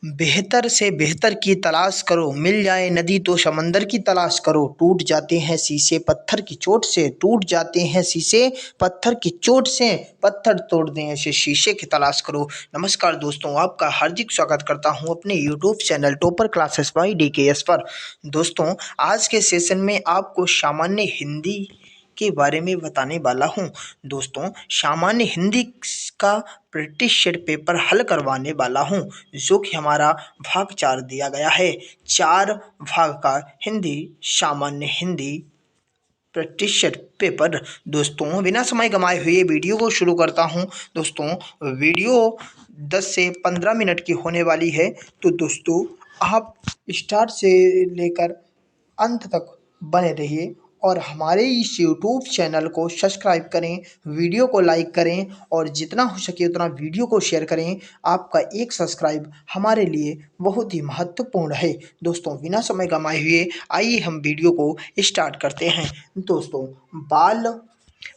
बेहतर से बेहतर की तलाश करो, मिल जाए नदी तो समंदर की तलाश करो। टूट जाते हैं शीशे पत्थर की चोट से, टूट जाते हैं शीशे पत्थर की चोट से, पत्थर तोड़ दें ऐसे शीशे की तलाश करो। नमस्कार दोस्तों, आपका हार्दिक स्वागत करता हूं अपने YouTube channel topper classes bye DKS पर। दोस्तों, आज के सेशन में आपको सामान्य हिंदी के बारे में बताने वाला हूं। दोस्तों, सामान्य हिंदी का प्रैक्टिस सेट पेपर हल करवाने वाला हूं, जो कि हमारा भाग 4 दिया गया है। 4 भाग का हिंदी सामान्य हिंदी प्रैक्टिस सेट पेपर। दोस्तों, बिना समय गंवाए हुए वीडियो को शुरू करता हूं। दोस्तों, वीडियो 10 से 15 मिनट की होने वाली है, तो दोस्तों आप स्टार्ट से लेकर अंत तक बने रहिए और हमारे इस यूट्यूब चैनल को सब्सक्राइब करें, वीडियो को लाइक करें और जितना हो सके उतना वीडियो को शेयर करें। आपका एक सब्सक्राइब हमारे लिए बहुत ही महत्वपूर्ण है। दोस्तों, बिना समय गंवाए हुए आइए हम वीडियो को स्टार्ट करते हैं। दोस्तों, बाल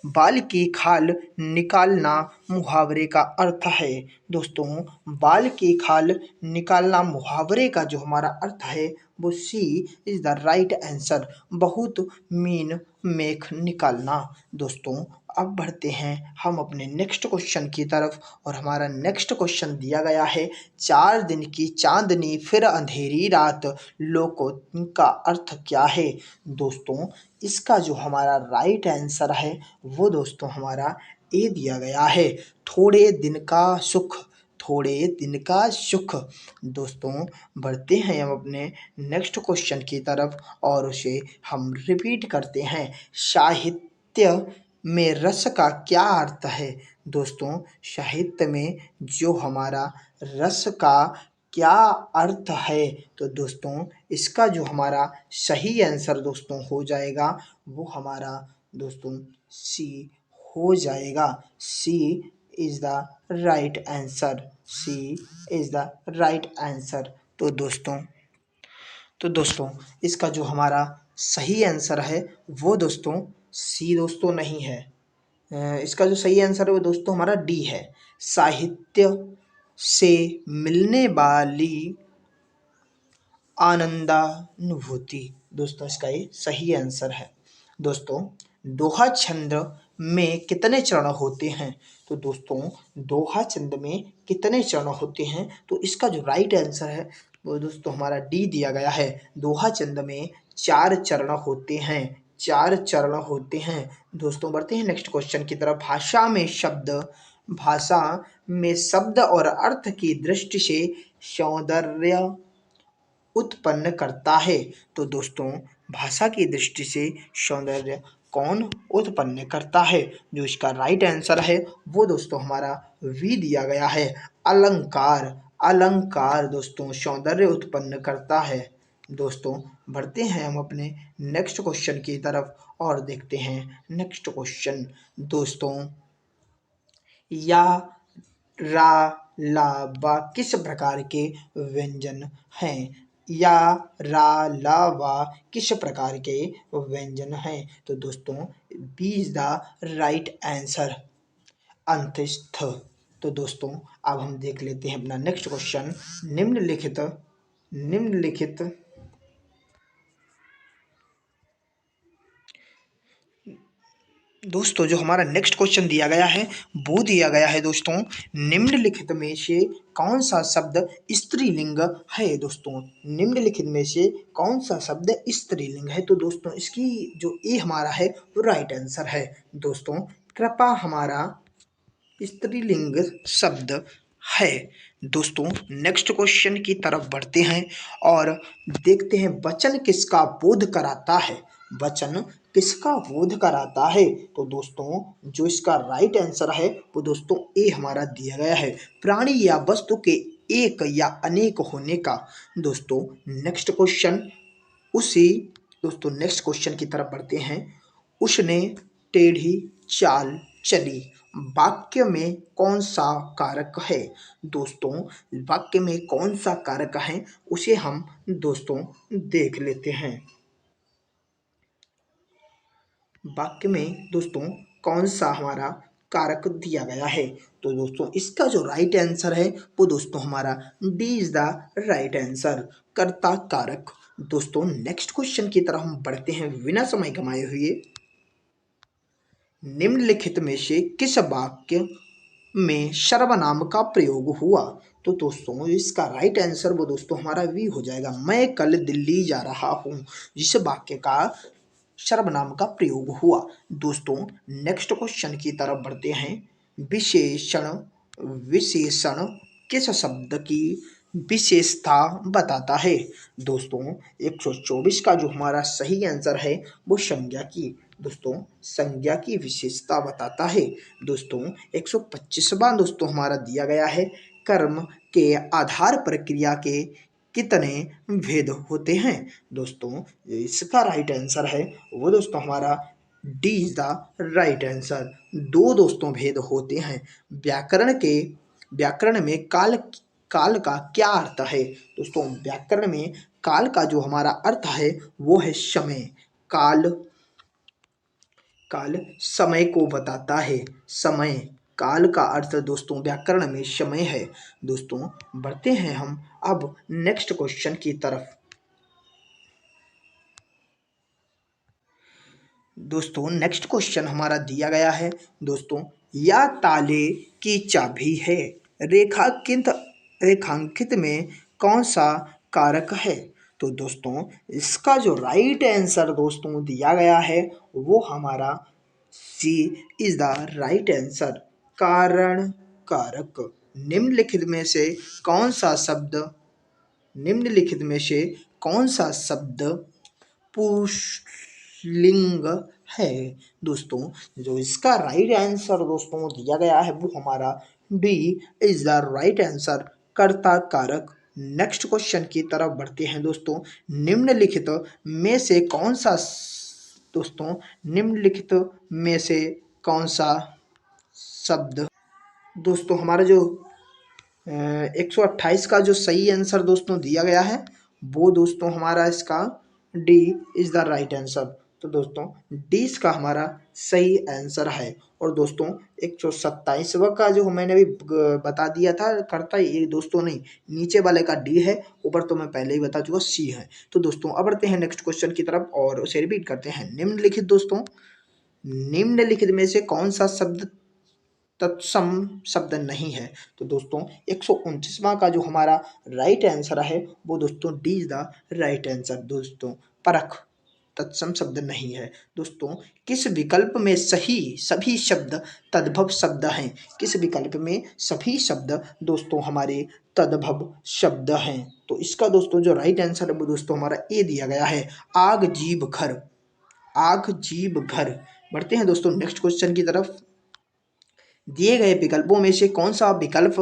बाल की खाल निकालना मुहावरे का अर्थ है। दोस्तों, बाल की खाल निकालना मुहावरे का जो हमारा अर्थ है वो सी इज द राइट आंसर। बहुत मीन मेख निकालना। दोस्तों, अब बढ़ते हैं हम अपने नेक्स्ट क्वेश्चन की तरफ और हमारा नेक्स्ट क्वेश्चन दिया गया है। 4 दिन की चांदनी फिर अंधेरी रात, लोको का अर्थ क्या है? दोस्तों, इसका जो हमारा राइट आंसर है वो दोस्तों हमारा ए दिया गया है, थोड़े दिन का सुख। थोड़े दिन का सुख। दोस्तों, बढ़ते हैं हम अपने नेक्स्ट क्वेश्चन की तरफ और उसे हम रिपीट करते हैं। साहित्य में रस का क्या अर्थ है? दोस्तों, साहित्य में जो हमारा रस का क्या अर्थ है? तो दोस्तों, इसका जो हमारा सही आंसर दोस्तों हो जाएगा वो हमारा दोस्तों सी हो जाएगा। C is the right answer. C is the right answer. तो दोस्तों इसका जो हमारा सही आंसर है वो दोस्तों सी दोस्तों नहीं है। इसका जो सही आंसर है वो दोस्तों हमारा डी है। साहित्य से मिलने वाली आनंदानुभूति। दोस्तों, इसका ये सही आंसर है। दोस्तों, दोहा छंद में कितने चरण होते हैं? तो दोस्तों, दोहा छंद में कितने चरण होते हैं? तो इसका जो राइट आंसर है वो दोस्तों हमारा डी दिया गया है। दोहा छंद में 4 चरण होते हैं। 4 चरण होते हैं। दोस्तों, बढ़ते हैं नेक्स्ट क्वेश्चन की तरफ। भाषा में शब्द और अर्थ की दृष्टि से सौंदर्य उत्पन्न करता है। तो दोस्तों, भाषा की दृष्टि से सौंदर्य कौन उत्पन्न करता है? जो इसका राइट आंसर है वो दोस्तों हमारा वी दिया गया है, अलंकार। अलंकार दोस्तों सौंदर्य उत्पन्न करता है। दोस्तों, बढ़ते हैं हम अपने नेक्स्ट क्वेश्चन की तरफ और देखते हैं नेक्स्ट क्वेश्चन। दोस्तों, या रा ला वा किस प्रकार के व्यंजन हैं? या रा ला वा किस प्रकार के व्यंजन हैं? तो दोस्तों B is the right answer, अंतस्थ। तो दोस्तों, अब हम देख लेते हैं अपना नेक्स्ट क्वेश्चन। निम्नलिखित दोस्तों जो हमारा नेक्स्ट क्वेश्चन दिया गया है वो दिया गया है दोस्तों, निम्नलिखित में से कौन सा शब्द स्त्रीलिंग है? दोस्तों, निम्नलिखित में से कौन सा शब्द स्त्रीलिंग है? तो दोस्तों इसकी जो ए हमारा है वो राइट आंसर है। दोस्तों, कृपा हमारा स्त्रीलिंग शब्द है। दोस्तों, नेक्स्ट क्वेश्चन की तरफ बढ़ते हैं और देखते हैं वचन किसका बोध कराता है? वचन किसका बोध कराता है? तो दोस्तों जो इसका राइट आंसर है वो दोस्तों ए हमारा दिया गया है, प्राणी या वस्तु के एक या अनेक होने का। दोस्तों, नेक्स्ट क्वेश्चन उसी दोस्तों नेक्स्ट क्वेश्चन की तरफ बढ़ते हैं। उसने टेढ़ी चाल चली, वाक्य में कौन सा कारक है? दोस्तों, वाक्य में कौन सा कारक है उसे हम दोस्तों देख लेते हैं। वाक्य में दोस्तों कौन सा हमारा कारक दिया गया है। तो दोस्तों इसका जो राइट आंसर है वो दोस्तों हमारा D is the right answer, कर्ता कारक। दोस्तों नेक्स्ट क्वेश्चन की तरफ हम बढ़ते हैं बिना समय गंवाए हुए। निम्नलिखित में से किस वाक्य में सर्वनाम का प्रयोग हुआ? तो दोस्तों इसका राइट आंसर वो दोस्तों हमारा वी हो जाएगा, मैं कल दिल्ली जा रहा हूँ। जिस वाक्य का सर्वनाम का प्रयोग हुआ। दोस्तों नेक्स्ट क्वेश्चन की तरफ बढ़ते हैं। विशेषण विशेषण किस शब्द की विशेषता बताता है? दोस्तों 124 का जो हमारा सही आंसर है वो संज्ञा की, दोस्तों संज्ञा की विशेषता बताता है। दोस्तों 125वां दोस्तों हमारा दिया गया है, कर्म के आधार पर क्रिया के कितने भेद होते हैं? दोस्तों इसका राइट आंसर है वो दोस्तों हमारा D is the right answer. दो दोस्तों भेद होते हैं। व्याकरण में काल काल का क्या अर्थ है? दोस्तों व्याकरण में काल का जो हमारा अर्थ है वो है समय। काल काल समय को बताता है। समय काल का अर्थ दोस्तों व्याकरण में समय है। दोस्तों बढ़ते हैं हम अब नेक्स्ट क्वेश्चन की तरफ। दोस्तों नेक्स्ट क्वेश्चन हमारा दिया गया है। दोस्तों या ताले की चाबी है, रेखांकित में कौन सा कारक है? तो दोस्तों इसका जो राइट आंसर दोस्तों दिया गया है वो हमारा सी इज द राइट आंसर, कारण कारक। निम्नलिखित में से कौन सा शब्द निम्नलिखित में से कौन सा शब्द पुल्लिंग है? दोस्तों जो इसका राइट आंसर दोस्तों दिया गया है वो हमारा D is the right answer, कर्ता कारक। नेक्स्ट क्वेश्चन की तरफ बढ़ते हैं। दोस्तों निम्नलिखित में से कौन सा दोस्तों निम्नलिखित में से कौन सा शब्द दोस्तों हमारा जो 128 का जो सही आंसर दोस्तों दिया गया है वो दोस्तों हमारा इसका D is the right answer. तो दोस्तों डी इसका हमारा सही आंसर है। और दोस्तों 127वां का जो मैंने अभी बता दिया था करता ये दोस्तों नहीं, नीचे वाले का डी है, ऊपर तो मैं पहले ही बता चुका सी है। तो दोस्तों अब बढ़ते हैं नेक्स्ट क्वेश्चन की तरफ और उसे रिपीट करते हैं। निम्नलिखित दोस्तों निम्नलिखित में से कौन सा शब्द तत्सम शब्द नहीं है? तो दोस्तों 129वां का जो हमारा राइट आंसर है वो दोस्तों D is the right answer. दोस्तों परख तत्सम शब्द नहीं है। दोस्तों किस विकल्प में सही सभी शब्द तद्भव शब्द हैं? किस विकल्प में सभी शब्द दोस्तों हमारे तद्भव शब्द हैं? तो इसका दोस्तों जो राइट आंसर है वो दोस्तों हमारा ए दिया गया है, आग जीव घर, आग जीव घर। बढ़ते हैं दोस्तों नेक्स्ट क्वेश्चन की तरफ। दिए गए विकल्पों में से कौन सा विकल्प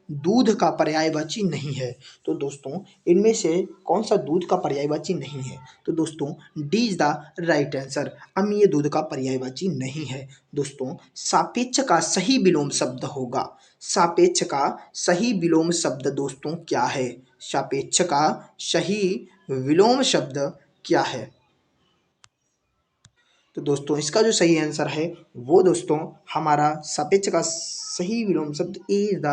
दूध का पर्यायवाची नहीं है? तो दोस्तों इनमें से कौन सा दूध का पर्यायवाची नहीं है? तो दोस्तों D is the right answer, अम्लीय दूध का पर्यायवाची नहीं है। दोस्तों सापेक्ष का सही विलोम शब्द होगा। सापेक्ष का सही विलोम शब्द दोस्तों क्या है? सापेक्ष का सही विलोम शब्द क्या है? तो दोस्तों इसका जो सही आंसर है वो दोस्तों हमारा सापेक्ष का सही विलोम शब्द ए इज द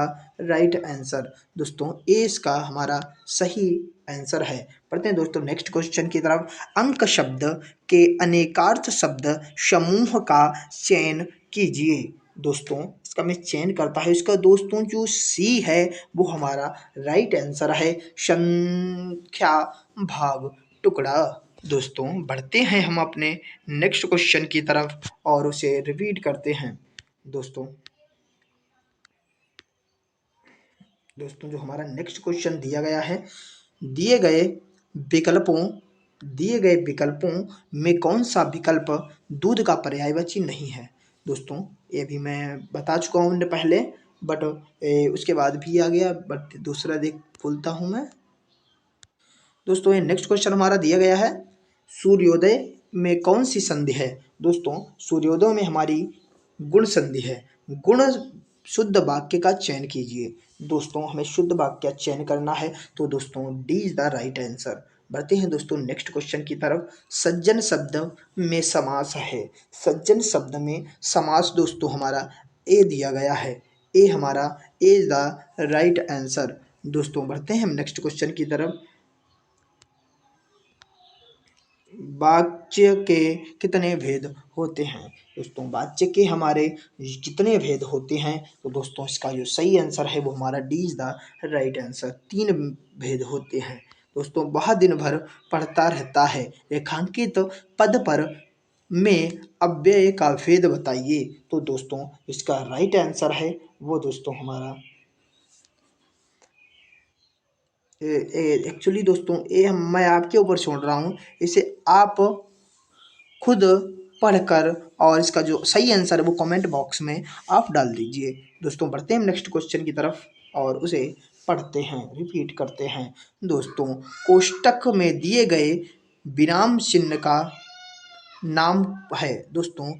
राइट आंसर। दोस्तों ए इसका हमारा सही आंसर है। पढ़ते हैं दोस्तों नेक्स्ट क्वेश्चन की तरफ। अंक शब्द के अनेकार्थ शब्द समूह का चयन कीजिए। दोस्तों इसका मैं चयन करता है, इसका दोस्तों जो सी है वो हमारा राइट आंसर है, संख्या भाग टुकड़ा। दोस्तों बढ़ते हैं हम अपने नेक्स्ट क्वेश्चन की तरफ और उसे रिपीट करते हैं। दोस्तों जो हमारा नेक्स्ट क्वेश्चन दिया गया है, दिए गए विकल्पों में कौन सा विकल्प दूध का पर्यायवाची नहीं है? दोस्तों ये भी मैं बता चुका हूँ पहले, बट उसके बाद भी आ गया, बट दूसरा बोलता हूँ मैं। दोस्तों ये नेक्स्ट क्वेश्चन हमारा दिया गया है, सूर्योदय में कौन सी संधि है? दोस्तों सूर्योदय में हमारी गुण संधि है। गुण शुद्ध वाक्य का चयन कीजिए। दोस्तों हमें शुद्ध वाक्य का चयन करना है, तो दोस्तों D is the right answer. बढ़ते हैं दोस्तों नेक्स्ट क्वेश्चन की तरफ। सज्जन शब्द में समास है। सज्जन शब्द में समास दोस्तों हमारा ए दिया गया है। ए हमारा इज द राइट आंसर। दोस्तों बढ़ते हैं हम नेक्स्ट क्वेश्चन की तरफ। वाक्य के कितने भेद होते हैं? दोस्तों वाक्य के हमारे कितने भेद होते हैं? तो दोस्तों इसका जो सही आंसर है वो हमारा D is the right answer. 3 भेद होते हैं। दोस्तों वह दिन भर पढ़ता रहता है, रेखांकित पद पर में अव्यय का भेद बताइए। तो दोस्तों इसका राइट आंसर है वो दोस्तों हमारा एक्चुअली दोस्तों ये मैं आपके ऊपर छोड़ रहा हूँ, इसे आप खुद पढ़कर और इसका जो सही आंसर है वो कमेंट बॉक्स में आप डाल दीजिए। दोस्तों बढ़ते हैं नेक्स्ट क्वेश्चन की तरफ और उसे पढ़ते हैं, रिपीट करते हैं। दोस्तों कोष्टक में दिए गए विराम चिन्ह का नाम है। दोस्तों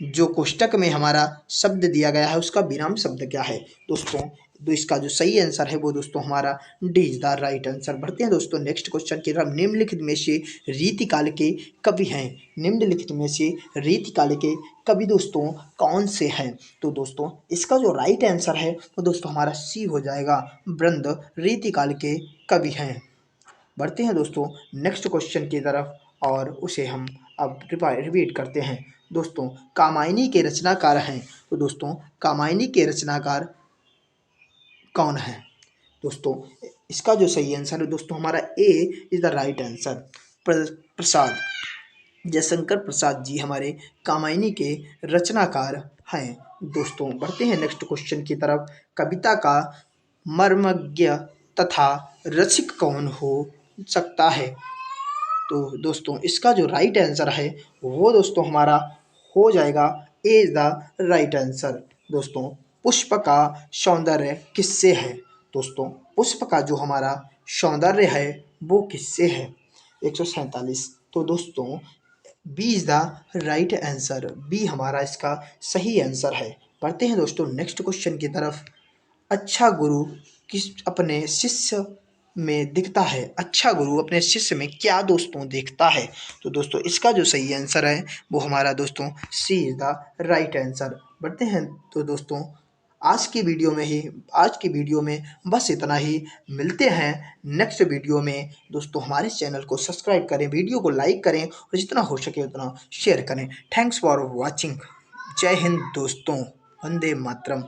जो कोष्टक में हमारा शब्द दिया गया है उसका विराम शब्द क्या है? दोस्तों तो इसका जो सही आंसर है वो दोस्तों हमारा D is the right answer. बढ़ते हैं दोस्तों नेक्स्ट क्वेश्चन की तरफ। निम्नलिखित में से रीतिकाल के कवि हैं। निम्नलिखित में से रीतिकाल के कवि दोस्तों कौन से हैं? तो दोस्तों इसका जो राइट आंसर है वो दोस्तों हमारा सी हो जाएगा, वृंद रीतिकाल के कवि हैं। बढ़ते हैं दोस्तों नेक्स्ट क्वेश्चन की तरफ और उसे हम अब रिपीट करते हैं। दोस्तों कामायनी के रचनाकार हैं। तो दोस्तों कामायनी के रचनाकार कौन है? दोस्तों इसका जो सही आंसर है दोस्तों हमारा ए इज द राइट आंसर। प्रसाद, जयशंकर प्रसाद जी हमारे कामायनी के रचनाकार हैं। दोस्तों बढ़ते हैं नेक्स्ट क्वेश्चन की तरफ। कविता का मर्मज्ञ तथा रसिक कौन हो सकता है? तो दोस्तों इसका जो राइट आंसर है वो दोस्तों हमारा हो जाएगा ए इज द राइट आंसर। दोस्तों पुष्प का सौंदर्य किससे है? दोस्तों पुष्प का जो हमारा सौंदर्य है वो किससे है? 147। तो दोस्तों B is the right answer. B हमारा इसका सही आंसर है। बढ़ते हैं दोस्तों नेक्स्ट क्वेश्चन की तरफ। अच्छा गुरु किस अपने शिष्य में दिखता है? अच्छा गुरु अपने शिष्य में क्या दोस्तों देखता है? तो दोस्तों इसका जो सही आंसर है वो हमारा दोस्तों सी इज द राइट आंसर। बढ़ते हैं तो दोस्तों आज की वीडियो में बस इतना ही। मिलते हैं नेक्स्ट वीडियो में। दोस्तों हमारे चैनल को सब्सक्राइब करें, वीडियो को लाइक करें और जितना हो सके उतना शेयर करें। Thanks for watching. जय हिंद दोस्तों, वंदे मातरम।